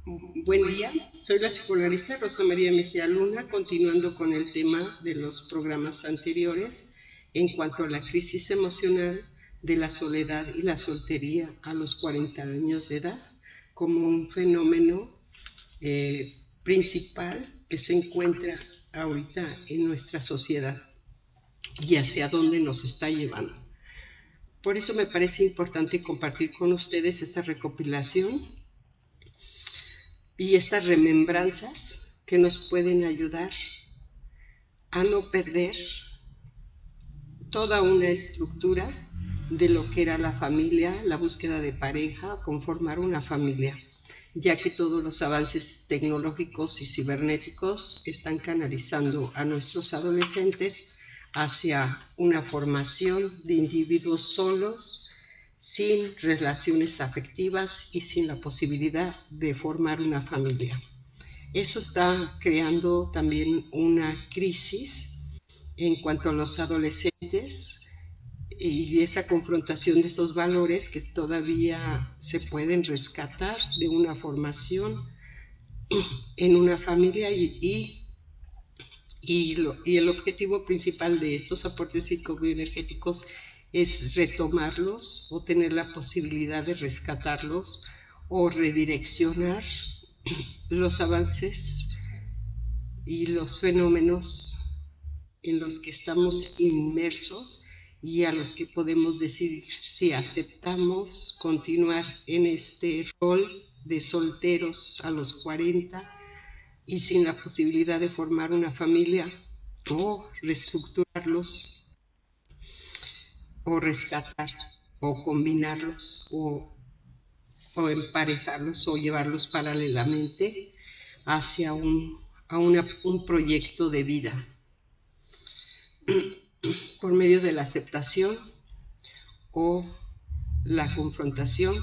Buen día, soy la psicoanalista Rosa María Mejía Luna, continuando con el tema de los programas anteriores en cuanto a la crisis emocional de la soledad y la soltería a los 40 años de edad como un fenómeno principal que se encuentra ahorita en nuestra sociedad y hacia dónde nos está llevando. Por eso me parece importante compartir con ustedes esta recopilación y estas remembranzas que nos pueden ayudar a no perder toda una estructura de lo que era la familia, la búsqueda de pareja, conformar una familia, ya que todos los avances tecnológicos y cibernéticos están canalizando a nuestros adolescentes hacia una formación de individuos solos, sin relaciones afectivas y sin la posibilidad de formar una familia. Eso está creando también una crisis en cuanto a los adolescentes y esa confrontación de esos valores que todavía se pueden rescatar de una formación en una familia y el objetivo principal de estos aportes psicobioenergéticos es retomarlos o tener la posibilidad de rescatarlos o redireccionar los avances y los fenómenos en los que estamos inmersos y a los que podemos decidir si aceptamos continuar en este rol de solteros a los 40 y sin la posibilidad de formar una familia, o reestructurarlos o rescatar o combinarlos o emparejarlos o llevarlos paralelamente hacia un proyecto de vida por medio de la aceptación o la confrontación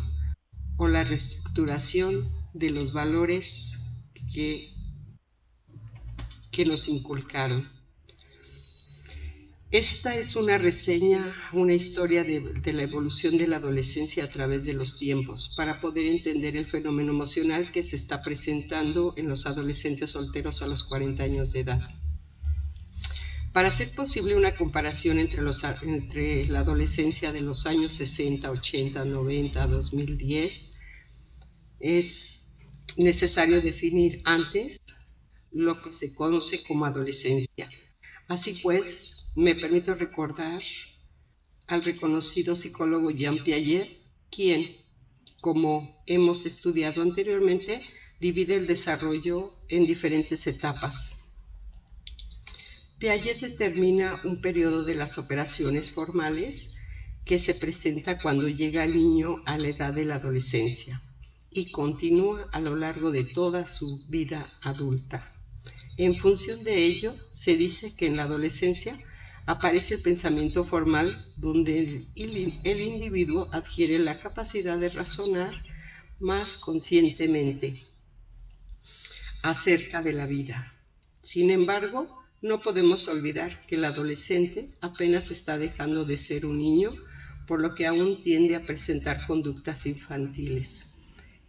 o la reestructuración de los valores que nos inculcaron. Esta es una reseña, una historia de la evolución de la adolescencia a través de los tiempos, para poder entender el fenómeno emocional que se está presentando en los adolescentes solteros a los 40 años de edad. Para hacer posible una comparación entre la adolescencia de los años 60, 80, 90, 2010, es necesario definir antes lo que se conoce como adolescencia. Así pues, me permito recordar al reconocido psicólogo Jean Piaget, quien, como hemos estudiado anteriormente, divide el desarrollo en diferentes etapas. Piaget determina un periodo de las operaciones formales que se presenta cuando llega el niño a la edad de la adolescencia y continúa a lo largo de toda su vida adulta. En función de ello, se dice que en la adolescencia aparece el pensamiento formal, donde el individuo adquiere la capacidad de razonar más conscientemente acerca de la vida. Sin embargo, no podemos olvidar que el adolescente apenas está dejando de ser un niño, por lo que aún tiende a presentar conductas infantiles.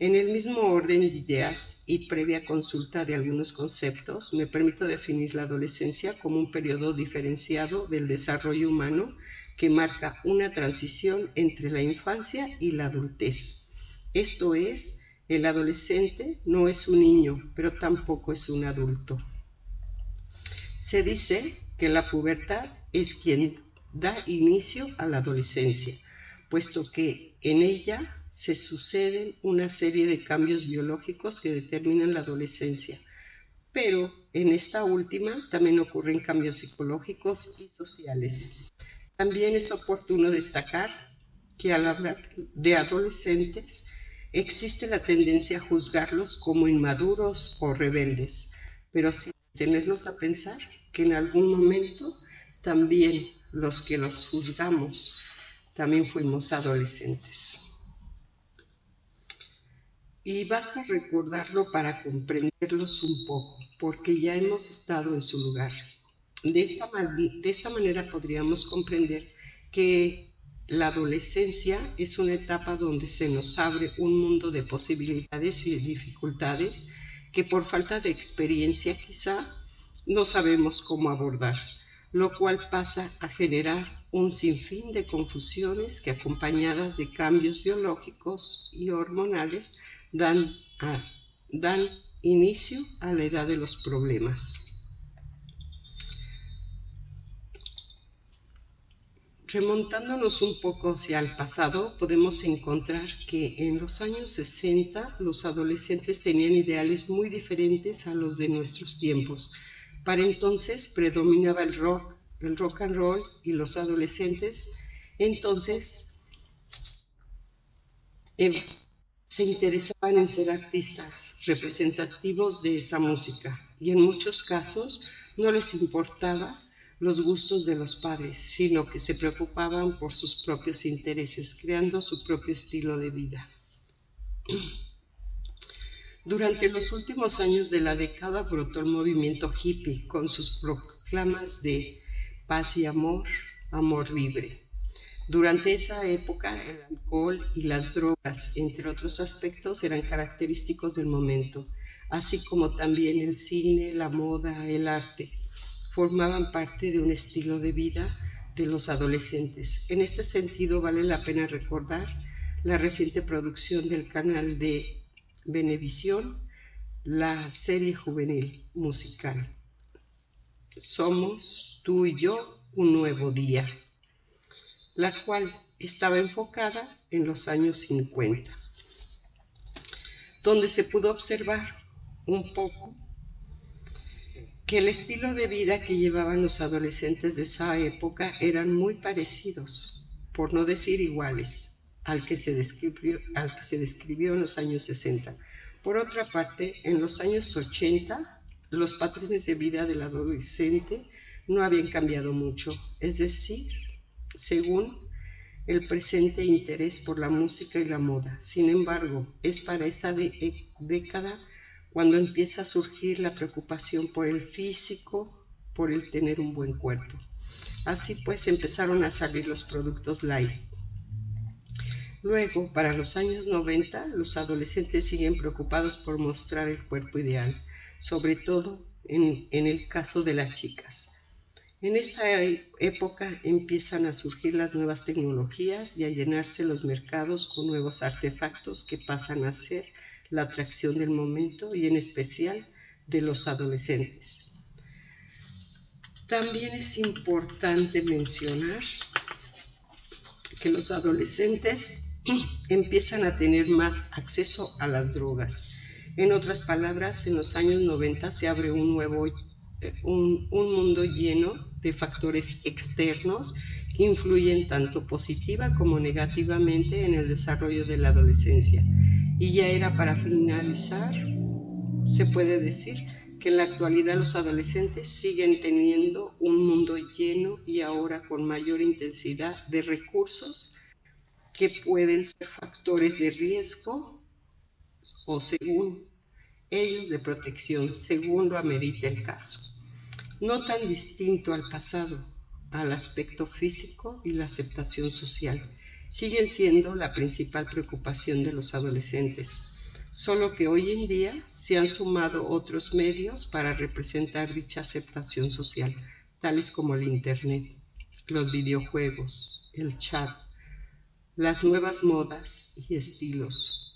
En el mismo orden de ideas y previa consulta de algunos conceptos, me permito definir la adolescencia como un periodo diferenciado del desarrollo humano que marca una transición entre la infancia y la adultez. Esto es, el adolescente no es un niño, pero tampoco es un adulto. Se dice que la pubertad es quien da inicio a la adolescencia, puesto que en ella se suceden una serie de cambios biológicos que determinan la adolescencia, pero en esta última también ocurren cambios psicológicos y sociales. También es oportuno destacar que al hablar de adolescentes existe la tendencia a juzgarlos como inmaduros o rebeldes, pero sin detenernos a pensar que en algún momento también los que los juzgamos también fuimos adolescentes. Y basta recordarlo para comprenderlos un poco, porque ya hemos estado en su lugar. De esta manera podríamos comprender que La adolescencia es una etapa donde se nos abre un mundo de posibilidades y de dificultades que por falta de experiencia quizá no sabemos cómo abordar, lo cual pasa a generar un sinfín de confusiones que, acompañadas de cambios biológicos y hormonales, dan inicio a la edad de los problemas. Remontándonos un poco hacia el pasado, podemos encontrar que en los años 60 los adolescentes tenían ideales muy diferentes a los de nuestros tiempos. Para entonces predominaba el rock and roll, y los adolescentes entonces se interesaban en ser artistas representativos de esa música, y en muchos casos no les importaba los gustos de los padres, sino que se preocupaban por sus propios intereses, creando su propio estilo de vida. Durante los últimos años de la década brotó el movimiento hippie con sus proclamas de paz y amor, amor libre. Durante esa época, el alcohol y las drogas, entre otros aspectos, eran característicos del momento, así como también el cine, la moda, el arte formaban parte de un estilo de vida de los adolescentes. En este sentido, vale la pena recordar la reciente producción del canal de Venevisión, la serie juvenil musical Somos tú y yo un nuevo día, la cual estaba enfocada en los años 50, donde se pudo observar un poco que el estilo de vida que llevaban los adolescentes de esa época eran muy parecidos, por no decir iguales, al que se describió en los años 60. Por otra parte, en los años 80, los patrones de vida del adolescente no habían cambiado mucho, es decir, según el presente interés por la música y la moda. Sin embargo, es para esta década cuando empieza a surgir la preocupación por el físico, por el tener un buen cuerpo. Así pues, empezaron a salir los productos light. Luego, para los años 90, los adolescentes siguen preocupados por mostrar el cuerpo ideal, sobre todo en el caso de las chicas. En esta época empiezan a surgir las nuevas tecnologías y a llenarse los mercados con nuevos artefactos que pasan a ser la atracción del momento y en especial de los adolescentes. También es importante mencionar que los adolescentes empiezan a tener más acceso a las drogas. En otras palabras, en los años 90 se abre un mundo lleno de factores externos que influyen tanto positiva como negativamente en el desarrollo de la adolescencia. Y ya era para finalizar, se puede decir que en la actualidad los adolescentes siguen teniendo un mundo lleno y ahora con mayor intensidad de recursos que pueden ser factores de riesgo o según ellos de protección, según lo amerite el caso. No tan distinto al pasado, al aspecto físico y la aceptación social. Siguen siendo la principal preocupación de los adolescentes, solo que hoy en día se han sumado otros medios para representar dicha aceptación social, tales como el Internet, los videojuegos, el chat, las nuevas modas y estilos.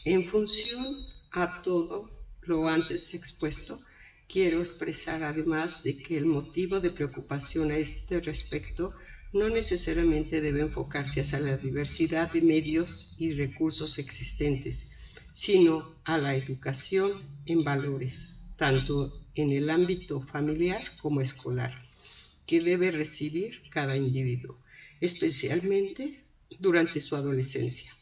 En función a todo lo antes expuesto, quiero expresar además de que el motivo de preocupación a este respecto no necesariamente debe enfocarse hacia la diversidad de medios y recursos existentes, sino a la educación en valores, tanto en el ámbito familiar como escolar, que debe recibir cada individuo, especialmente durante su adolescencia,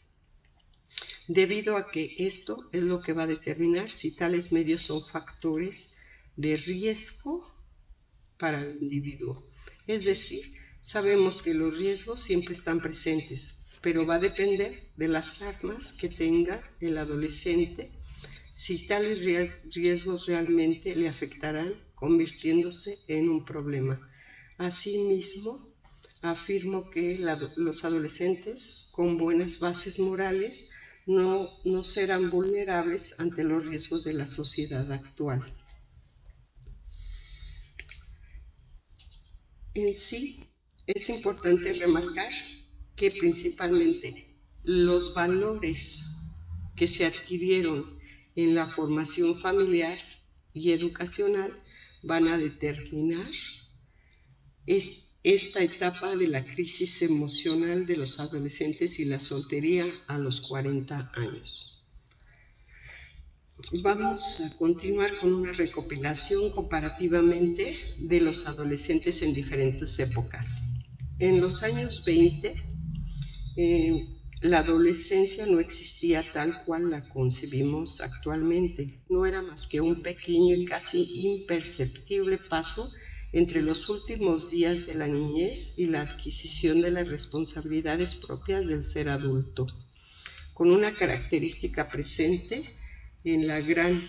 debido a que esto es lo que va a determinar si tales medios son factores de riesgo para el individuo. Es decir, sabemos que los riesgos siempre están presentes, pero va a depender de las armas que tenga el adolescente, si tales riesgos realmente le afectarán, convirtiéndose en un problema. Asimismo, afirmo que los adolescentes con buenas bases morales no serán vulnerables ante los riesgos de la sociedad actual. En sí, es importante remarcar que principalmente los valores que se adquirieron en la formación familiar y educacional van a determinar esta etapa de la crisis emocional de los adolescentes y la soltería a los 40 años. Vamos a continuar con una recopilación comparativamente de los adolescentes en diferentes épocas. En los años 20, la adolescencia no existía tal cual la concebimos actualmente. No era más que un pequeño y casi imperceptible paso entre los últimos días de la niñez y la adquisición de las responsabilidades propias del ser adulto, con una característica presente en la gran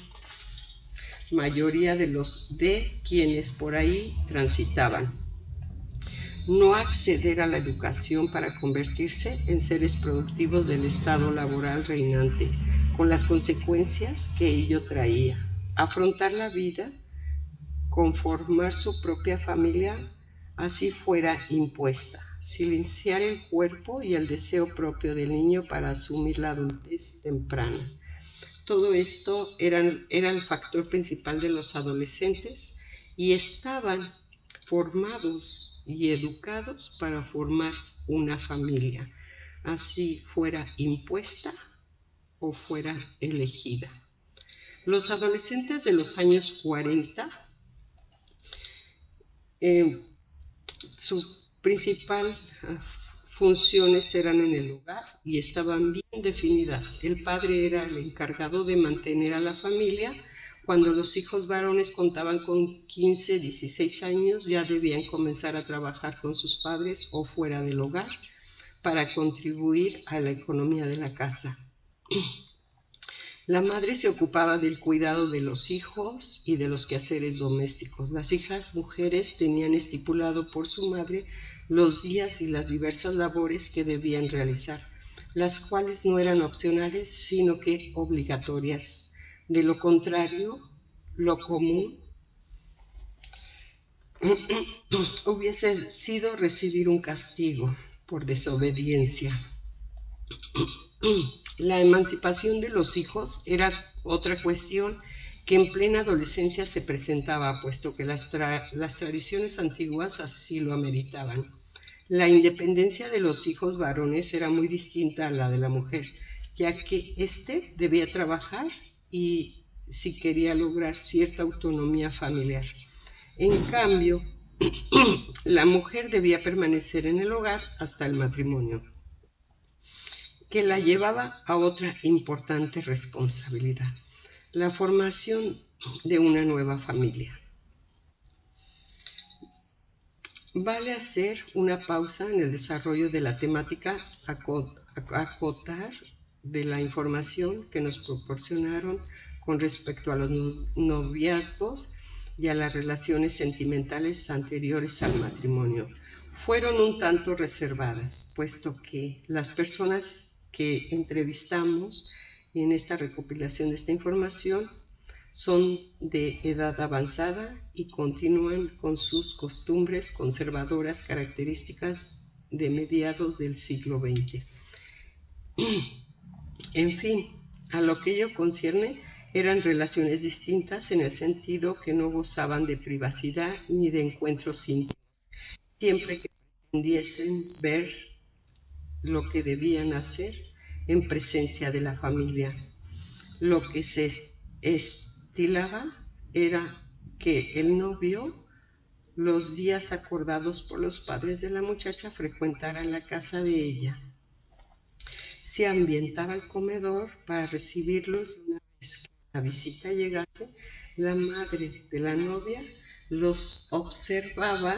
mayoría de quienes por ahí transitaban: no acceder a la educación para convertirse en seres productivos del estado laboral reinante, con las consecuencias que ello traía, afrontar la vida, conformar su propia familia, así fuera impuesta, silenciar el cuerpo y el deseo propio del niño para asumir la adultez temprana. Todo esto era el factor principal de los adolescentes y estaban formados y educados para formar una familia, así fuera impuesta o fuera elegida. Los adolescentes de los años 40, su principal funciones eran en el hogar y estaban bien definidas. El padre era el encargado de mantener a la familia. Cuando los hijos varones contaban con 15, 16 años, ya debían comenzar a trabajar con sus padres o fuera del hogar para contribuir a la economía de la casa. La madre se ocupaba del cuidado de los hijos y de los quehaceres domésticos. Las hijas mujeres tenían estipulado por su madre los días y las diversas labores que debían realizar, las cuales no eran opcionales, sino que obligatorias. De lo contrario, lo común hubiese sido recibir un castigo por desobediencia. La emancipación de los hijos era otra cuestión que en plena adolescencia se presentaba, puesto que las tradiciones antiguas así lo ameritaban. La independencia de los hijos varones era muy distinta a la de la mujer, ya que éste debía trabajar y si quería lograr cierta autonomía familiar. En cambio, la mujer debía permanecer en el hogar hasta el matrimonio, que la llevaba a otra importante responsabilidad: la formación de una nueva familia. Vale hacer una pausa en el desarrollo de la temática, acotar de la información que nos proporcionaron con respecto a los noviazgos y a las relaciones sentimentales anteriores al matrimonio. Fueron un tanto reservadas, puesto que las personas que entrevistamos en esta recopilación de esta información son de edad avanzada y continúan con sus costumbres conservadoras características de mediados del siglo XX. En fin, a lo que ello concierne, eran relaciones distintas en el sentido que no gozaban de privacidad ni de encuentros íntimos, siempre que pretendiesen ver lo que debían hacer en presencia de la familia. Lo que se estilaba era que el novio, los días acordados por los padres de la muchacha, frecuentara la casa de ella. Se ambientaba el comedor para recibirlos. Una vez que la visita llegase, la madre de la novia los observaba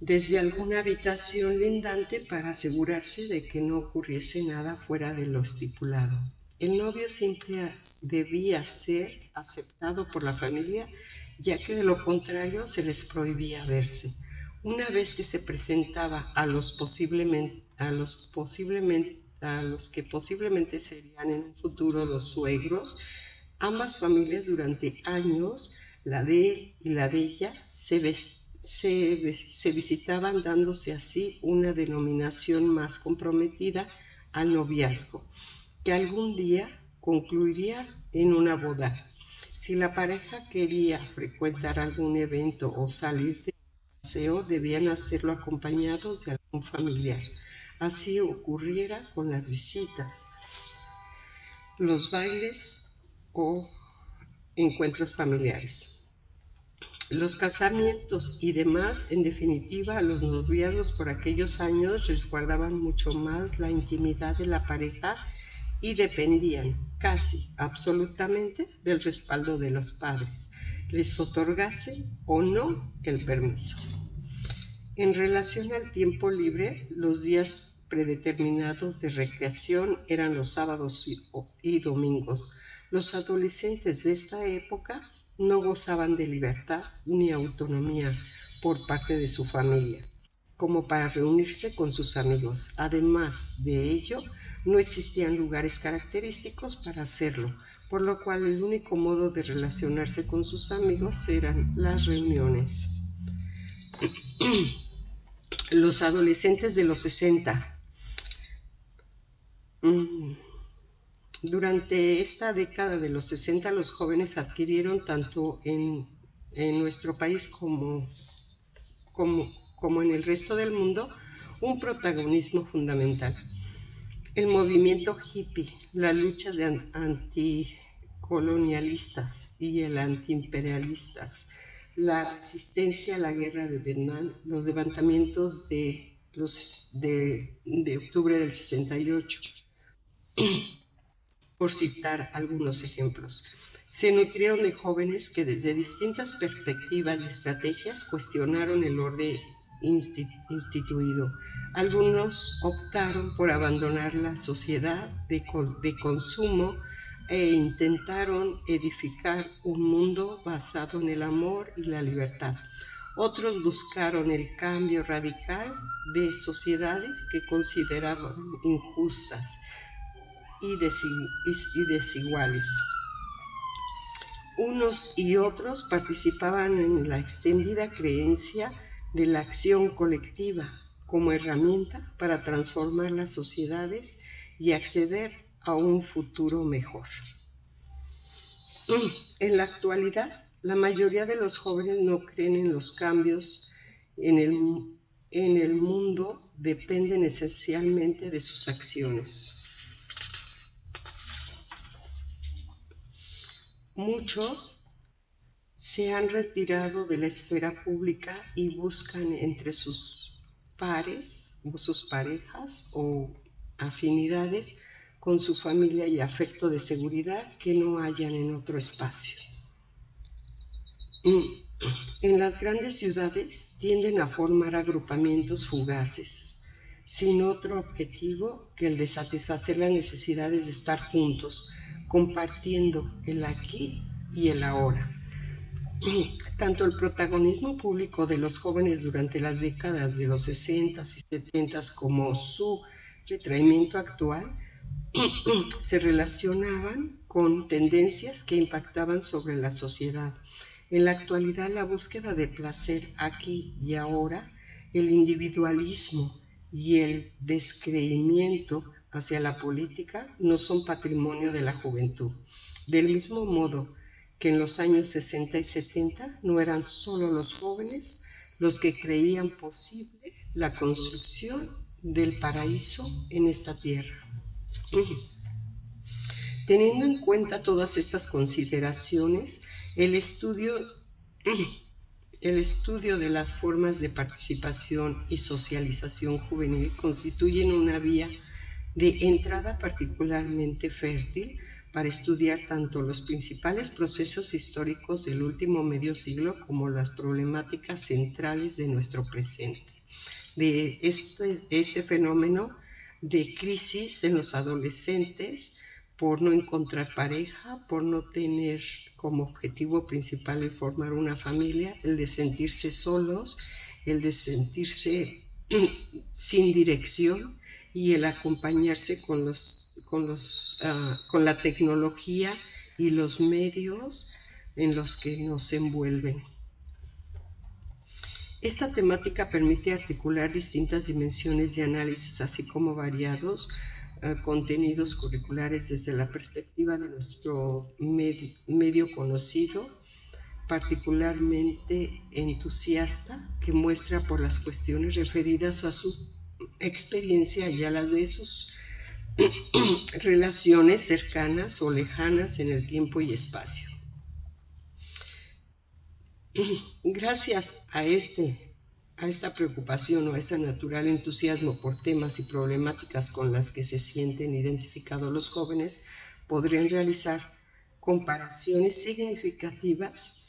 desde alguna habitación lindante para asegurarse de que no ocurriese nada fuera de lo estipulado. El novio siempre debía ser aceptado por la familia, ya que de lo contrario se les prohibía verse. Una vez que se presentaba a los que posiblemente serían en un futuro los suegros, ambas familias durante años, la de él y la de ella, se visitaban, dándose así una denominación más comprometida al noviazgo, que algún día concluiría en una boda. Si la pareja quería frecuentar algún evento o salir de paseo, debían hacerlo acompañados de algún familiar. Así ocurriera con las visitas, los bailes o encuentros familiares, los casamientos y demás. En definitiva, los noviazgos por aquellos años resguardaban mucho más la intimidad de la pareja y dependían casi absolutamente del respaldo de los padres, les otorgase o no el permiso. En relación al tiempo libre, los días predeterminados de recreación eran los sábados y domingos. Los adolescentes de esta época no gozaban de libertad ni autonomía por parte de su familia, como para reunirse con sus amigos. Además de ello, no existían lugares característicos para hacerlo, por lo cual el único modo de relacionarse con sus amigos eran las reuniones. Los adolescentes de los 60. Durante esta década de los 60, los jóvenes adquirieron tanto en nuestro país como en el resto del mundo un protagonismo fundamental. El movimiento hippie, la lucha de anticolonialistas y el antiimperialistas, la resistencia a la guerra de Vietnam, los levantamientos de octubre del 68, por citar algunos ejemplos. Se nutrieron de jóvenes que desde distintas perspectivas y estrategias cuestionaron el orden instituido. Algunos optaron por abandonar la sociedad de consumo e intentaron edificar un mundo basado en el amor y la libertad. Otros buscaron el cambio radical de sociedades que consideraban injustas y desiguales. Unos y otros participaban en la extendida creencia de la acción colectiva como herramienta para transformar las sociedades y acceder a un futuro mejor. En la actualidad, la mayoría de los jóvenes no creen en los cambios en el mundo, dependen esencialmente de sus acciones. Muchos se han retirado de la esfera pública y buscan entre sus pares, sus parejas o afinidades con su familia y afecto de seguridad que no hallan en otro espacio. En las grandes ciudades tienden a formar agrupamientos fugaces, sin otro objetivo que el de satisfacer las necesidades de estar juntos, compartiendo el aquí y el ahora. Tanto el protagonismo público de los jóvenes durante las décadas de los 60 y 70 como su retraimiento actual se relacionaban con tendencias que impactaban sobre la sociedad. En la actualidad, la búsqueda de placer aquí y ahora, el individualismo y el descreimiento hacia la política no son patrimonio de la juventud. Del mismo modo que en los años 60 y 70 no eran solo los jóvenes los que creían posible la construcción del paraíso en esta tierra. Teniendo en cuenta todas estas consideraciones, el estudio de las formas de participación y socialización juvenil constituyen una vía de entrada particularmente fértil para estudiar tanto los principales procesos históricos del último medio siglo como las problemáticas centrales de nuestro presente. De este fenómeno de crisis en los adolescentes por no encontrar pareja, por no tener como objetivo principal el formar una familia, el de sentirse solos, el de sentirse sin dirección y el acompañarse con la tecnología y los medios en los que nos envuelven. Esta temática permite articular distintas dimensiones de análisis, así como variados contenidos curriculares desde la perspectiva de nuestro medio conocido, particularmente entusiasta, que muestra por las cuestiones referidas a su experiencia y a la de sus relaciones cercanas o lejanas en el tiempo y espacio. Gracias a esta preocupación o a ese natural entusiasmo por temas y problemáticas con las que se sienten identificados los jóvenes, podrían realizar comparaciones significativas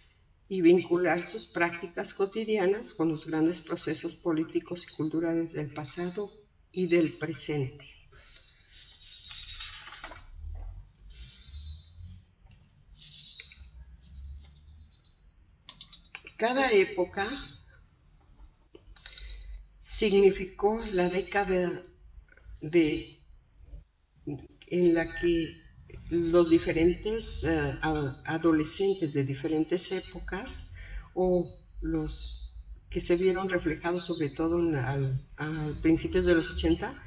y vincular sus prácticas cotidianas con los grandes procesos políticos y culturales del pasado y del presente. Cada época significó la década en la que los diferentes adolescentes de diferentes épocas o los que se vieron reflejados sobre todo a principios de los 80,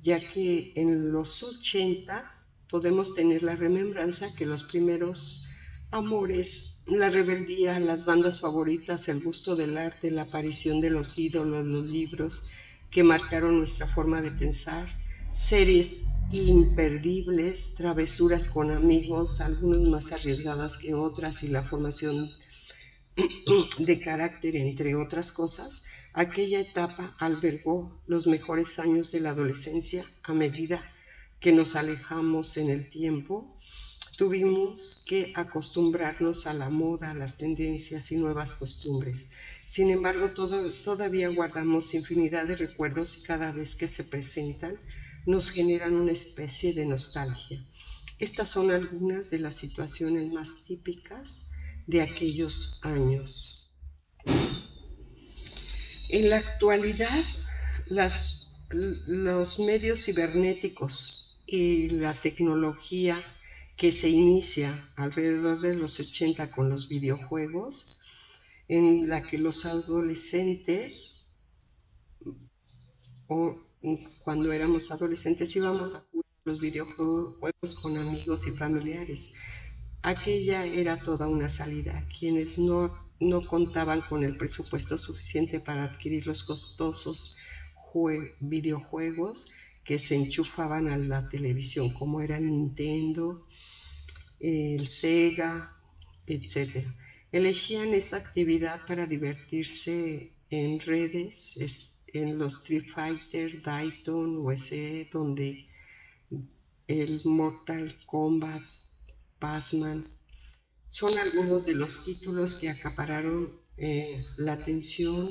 ya que en los 80 podemos tener la remembranza que los primeros amores, la rebeldía, las bandas favoritas, el gusto del arte, la aparición de los ídolos, los libros que marcaron nuestra forma de pensar, series imperdibles, travesuras con amigos, algunas más arriesgadas que otras, y la formación de carácter, entre otras cosas. Aquella etapa albergó los mejores años de la adolescencia. A medida que nos alejamos en el tiempo, tuvimos que acostumbrarnos a la moda, a las tendencias y nuevas costumbres. Sin embargo, todavía guardamos infinidad de recuerdos y cada vez que se presentan nos generan una especie de nostalgia. Estas son algunas de las situaciones más típicas de aquellos años. En la actualidad, los medios cibernéticos y la tecnología que se inicia alrededor de los 80 con los videojuegos, en la que los adolescentes, o cuando éramos adolescentes, íbamos a jugar los videojuegos con amigos y familiares. Aquella era toda una salida. Quienes no contaban con el presupuesto suficiente para adquirir los costosos videojuegos que se enchufaban a la televisión, como era el Nintendo, el Sega, etc. Elegían esa actividad para divertirse en redes, en los Street Fighter, Dayton, USA, donde el Mortal Kombat, Pac-Man, son algunos de los títulos que acapararon la atención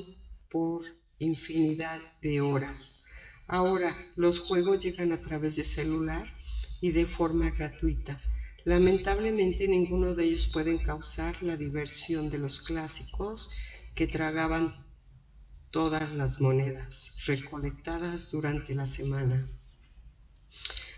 por infinidad de horas. Ahora, los juegos llegan a través de celular y de forma gratuita. Lamentablemente, ninguno de ellos puede causar la diversión de los clásicos que tragaban todas las monedas recolectadas durante la semana.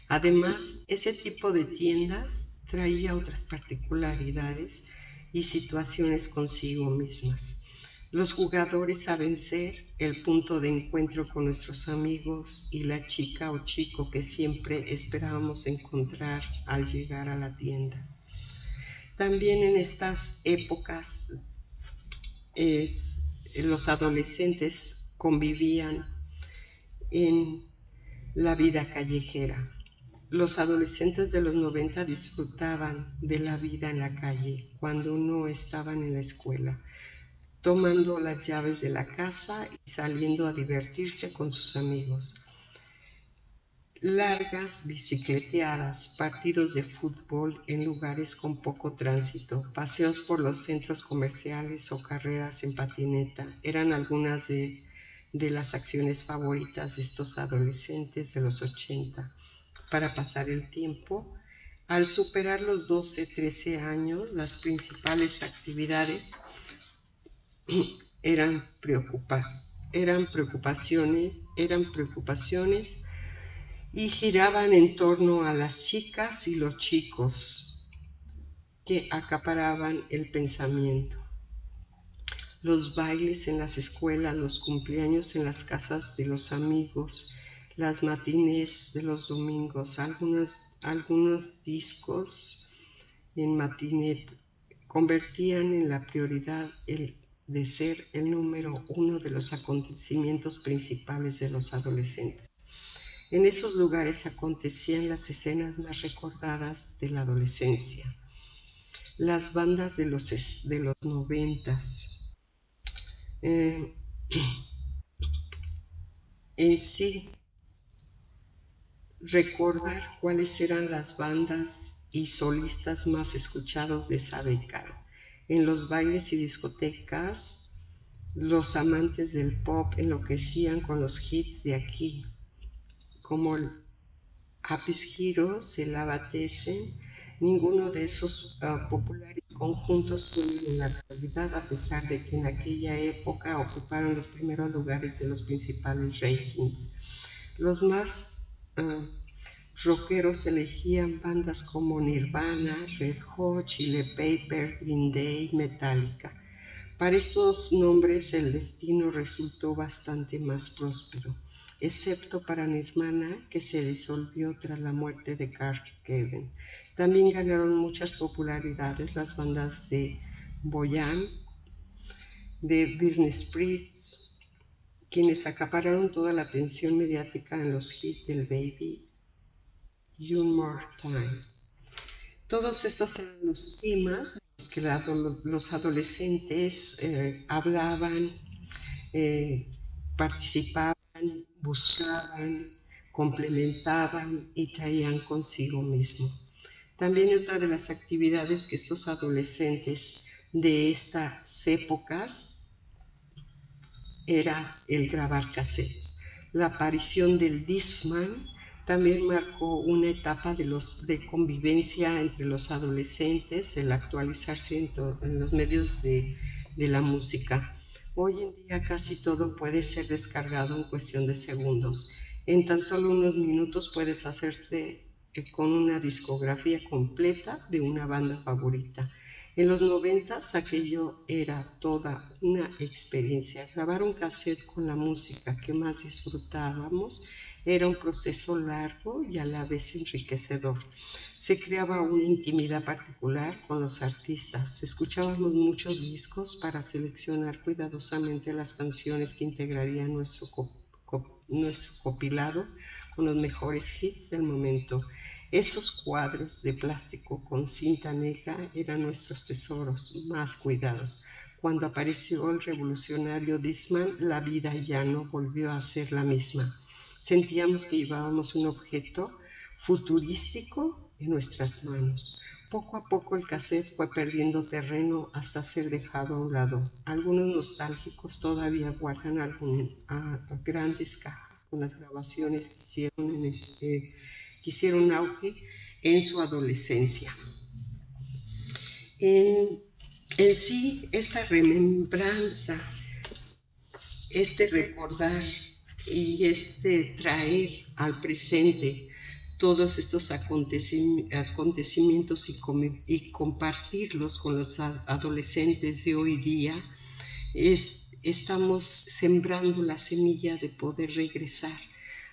Además, ese tipo de tiendas traía otras particularidades y situaciones consigo mismas. Los jugadores saben ser el punto de encuentro con nuestros amigos y la chica o chico que siempre esperábamos encontrar al llegar a la tienda. También en estas épocas los adolescentes convivían en la vida callejera. Los adolescentes de los 90 disfrutaban de la vida en la calle cuando no estaban en la escuela, tomando las llaves de la casa y saliendo a divertirse con sus amigos. Largas bicicleteadas, partidos de fútbol en lugares con poco tránsito, paseos por los centros comerciales o carreras en patineta eran algunas de las acciones favoritas de estos adolescentes de los 80 para pasar el tiempo. Al superar los 12, 13 años, las principales actividades eran preocupaciones y giraban en torno a las chicas y los chicos que acaparaban el pensamiento. Los bailes en las escuelas, los cumpleaños en las casas de los amigos, las matinés de los domingos, algunos discos en matinet convertían en la prioridad el de ser el número uno de los acontecimientos principales de los adolescentes. En esos lugares acontecían las escenas más recordadas de la adolescencia. Las bandas de los 90s. En sí, recordar cuáles eran las bandas y solistas más escuchados de esa década. En los bailes y discotecas, los amantes del pop enloquecían con los hits de aquí, como el Apis Heroes, el Abatesen. Ninguno de esos populares conjuntos suenan en la actualidad, a pesar de que en aquella época ocuparon los primeros lugares de los principales ratings. Los más rockeros elegían bandas como Nirvana, Red Hot Chili Peppers, Green Day, Metallica. Para estos nombres el destino resultó bastante más próspero, excepto para Nirvana, que se disolvió tras la muerte de Kurt Cobain. También ganaron muchas popularidades las bandas de Boyan, de Britney Spears, quienes acapararon toda la atención mediática en los hits del Baby, One More Time. Todos estos eran los temas de los que los adolescentes hablaban, participaban, buscaban, complementaban y traían consigo mismo. También otra de las actividades que estos adolescentes de estas épocas era el grabar cassettes. La aparición del Discman también marcó una etapa de convivencia entre los adolescentes, el actualizarse en los medios de la música. Hoy en día casi todo puede ser descargado en cuestión de segundos. En tan solo unos minutos puedes hacerte con una discografía completa de una banda favorita. En los 90s aquello era toda una experiencia. Grabar un cassette con la música que más disfrutábamos era un proceso largo y a la vez enriquecedor. Se creaba una intimidad particular con los artistas. Escuchábamos muchos discos para seleccionar cuidadosamente las canciones que integrarían nuestro compilado con los mejores hits del momento. Esos cuadros de plástico con cinta negra eran nuestros tesoros más cuidados. Cuando apareció el revolucionario Discman, la vida ya no volvió a ser la misma. Sentíamos que llevábamos un objeto futurístico en nuestras manos. Poco a poco el cassette fue perdiendo terreno hasta ser dejado a un lado. Algunos nostálgicos todavía guardan grandes cajas con las grabaciones que hicieron auge en su adolescencia. En sí, esta remembranza, este recordar y este traer al presente todos estos acontecimientos y compartirlos con los adolescentes de hoy día, estamos sembrando la semilla de poder regresar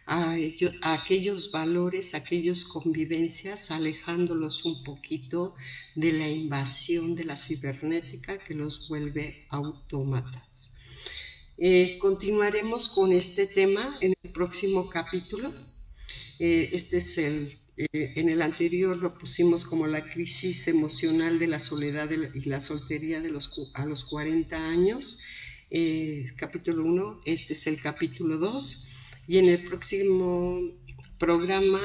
a aquellos valores, a aquellas convivencias, alejándolos un poquito de la invasión de la cibernética que los vuelve autómatas. Continuaremos con este tema en el próximo capítulo. Este es en el anterior lo pusimos como la crisis emocional de la soledad y la soltería a los 40 años, capítulo 1, este es el capítulo 2, y en el próximo programa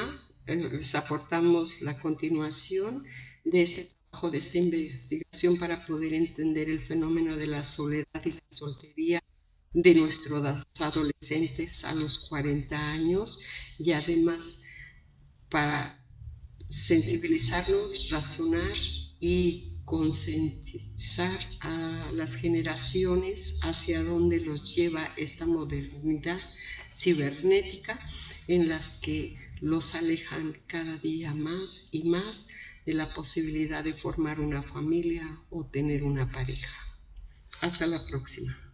les aportamos la continuación de este trabajo, de esta investigación para poder entender el fenómeno de la soledad y la soltería de nuestros adolescentes a los 40 años, y además para sensibilizarnos, razonar y concientizar a las generaciones hacia dónde los lleva esta modernidad cibernética, en las que los alejan cada día más y más de la posibilidad de formar una familia o tener una pareja. Hasta la próxima.